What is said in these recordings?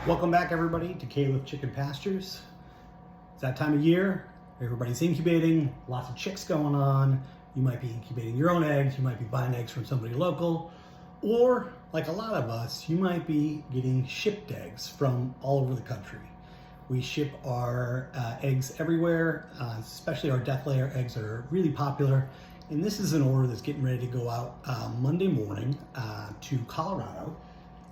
Welcome back, everybody, to Caleb Chicken Pastures. It's that time of year. Everybody's incubating, lots of chicks going on. You might be incubating your own eggs. You might be buying eggs from somebody local. Or, like a lot of us, you might be getting shipped eggs from all over the country. We ship our eggs everywhere, especially our death layer eggs are really popular. And this is an order that's getting ready to go out Monday morning to Colorado.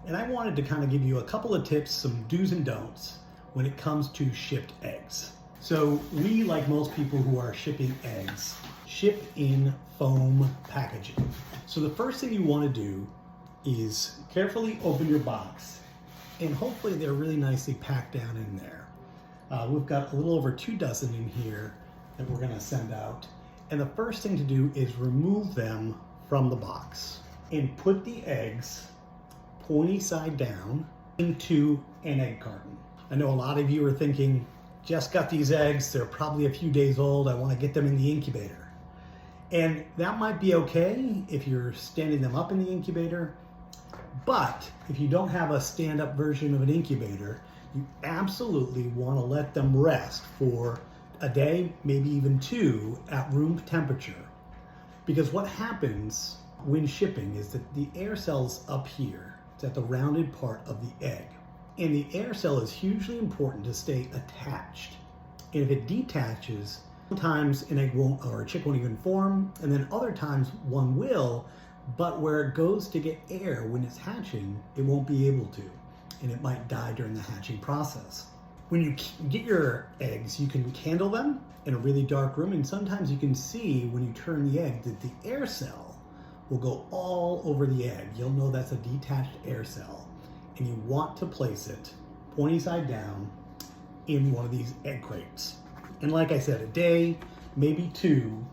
And I wanted to kind of give you a couple of tips, some do's and don'ts when it comes to shipped eggs. So we, like most people who are shipping eggs, ship in foam packaging. So the first thing you want to do is carefully open your box, and hopefully they're really nicely packed down in there. We've got a little over 2 dozen in here that we're going to send out. And the first thing to do is remove them from the box and put the eggs pointy side down into an egg carton. I know a lot of you are thinking, just got these eggs, they're probably a few days old, I want to get them in the incubator. And that might be okay if you're standing them up in the incubator, but if you don't have a stand-up version of an incubator, you absolutely want to let them rest for a day, maybe even 2, at room temperature. Because what happens when shipping is that the air cell's up here. It's at the rounded part of the egg. And the air cell is hugely important to stay attached. And if it detaches, sometimes an egg won't, or a chick won't even form, and then other times one will, but where it goes to get air when it's hatching, it won't be able to, and it might die during the hatching process. When you get your eggs, you can candle them in a really dark room, and sometimes you can see when you turn the egg that the air cell will go all over the egg. You'll know that's a detached air cell, and you want to place it pointy side down in one of these egg crates. And like I said, a day, maybe 2,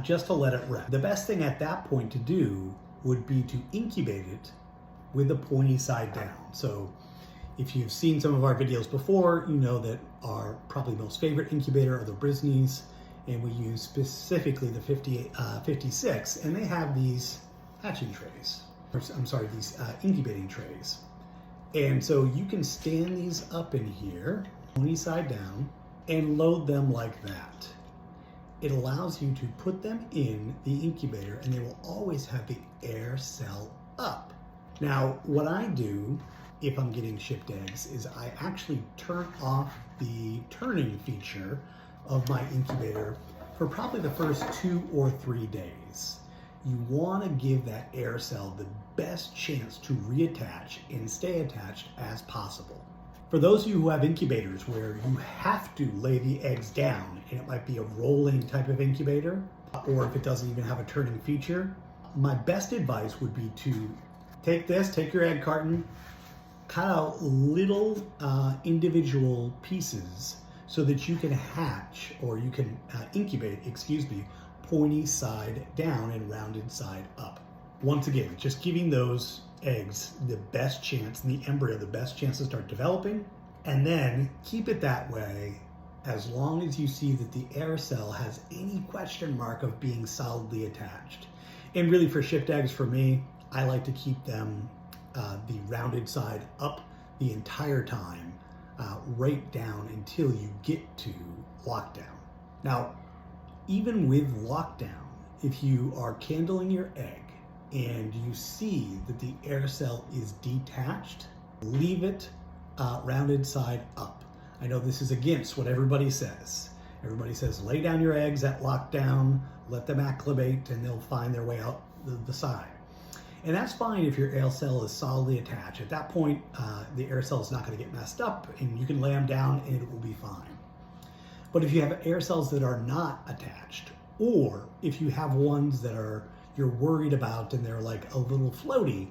just to let it rest. The best thing at that point to do would be to incubate it with the pointy side down. So if you've seen some of our videos before, you know that our probably most favorite incubator are the Brisneys, and we use specifically the 56, and they have these hatching trays. These incubating trays. And so you can stand these up in here, pointy side down, and load them like that. It allows you to put them in the incubator, and they will always have the air cell up. Now, what I do if I'm getting shipped eggs is I actually turn off the turning feature of my incubator for probably the first 2 or 3 days. You want to give that air cell the best chance to reattach and stay attached as possible. For those of you who have incubators where you have to lay the eggs down, and it might be a rolling type of incubator, or if it doesn't even have a turning feature, my best advice would be to take your egg carton, cut out little individual pieces so that you can hatch, or you can incubate, pointy side down and rounded side up. Once again, just giving those eggs the best chance, and the embryo the best chance to start developing, and then keep it that way as long as you see that the air cell has any question mark of being solidly attached. And really, for shipped eggs, for me, I like to keep them the rounded side up the entire time, right down until you get to lockdown. Now, even with lockdown, if you are candling your egg and you see that the air cell is detached, leave it rounded side up. I know this is against what everybody says. Everybody says lay down your eggs at lockdown, let them acclimate, and they'll find their way out the side. And that's fine if your air cell is solidly attached. At that point, the air cell is not going to get messed up, and you can lay them down and it will be fine. But if you have air cells that are not attached, or if you have ones that you're worried about and they're like a little floaty,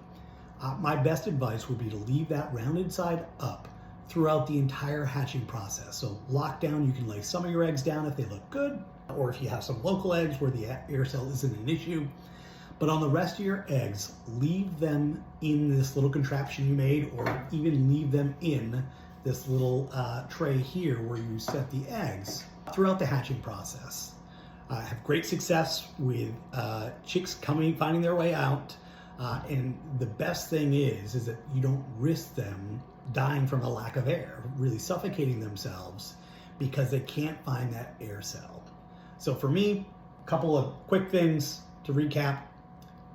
my best advice would be to leave that rounded side up throughout the entire hatching process. So lockdown, you can lay some of your eggs down if they look good, or if you have some local eggs where the air cell isn't an issue. But on the rest of your eggs, leave them in this little contraption you made, or even leave them in this little tray here where you set the eggs throughout the hatching process. I have great success with chicks finding their way out. And the best thing is that you don't risk them dying from a lack of air, really suffocating themselves because they can't find that air cell. So for me, a couple of quick things to recap.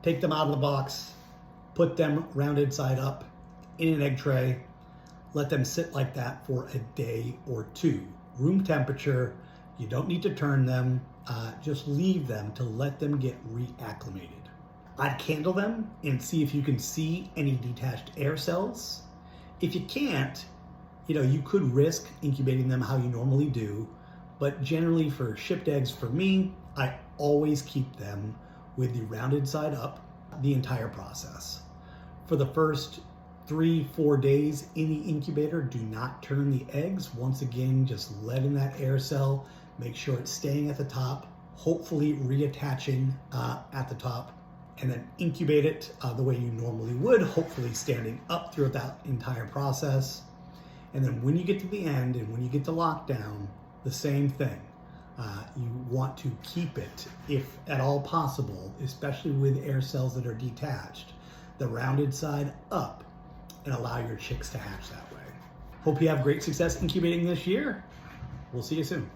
Take them out of the box, put them rounded side up in an egg tray, let them sit like that for a day or two. Room temperature, you don't need to turn them, just leave them to let them get reacclimated. I'd candle them and see if you can see any detached air cells. If you can't, you could risk incubating them how you normally do, but generally for shipped eggs, for me, I always keep them with the rounded side up the entire process. For the first 3-4 days in the incubator, do not turn the eggs. Once again, just letting that air cell, make sure it's staying at the top, hopefully reattaching at the top, and then incubate it the way you normally would, hopefully standing up throughout that entire process. And then when you get to the end and when you get to lockdown, the same thing. You want to keep it, if at all possible, especially with air cells that are detached, the rounded side up, and allow your chicks to hatch that way. Hope you have great success incubating this year. We'll see you soon.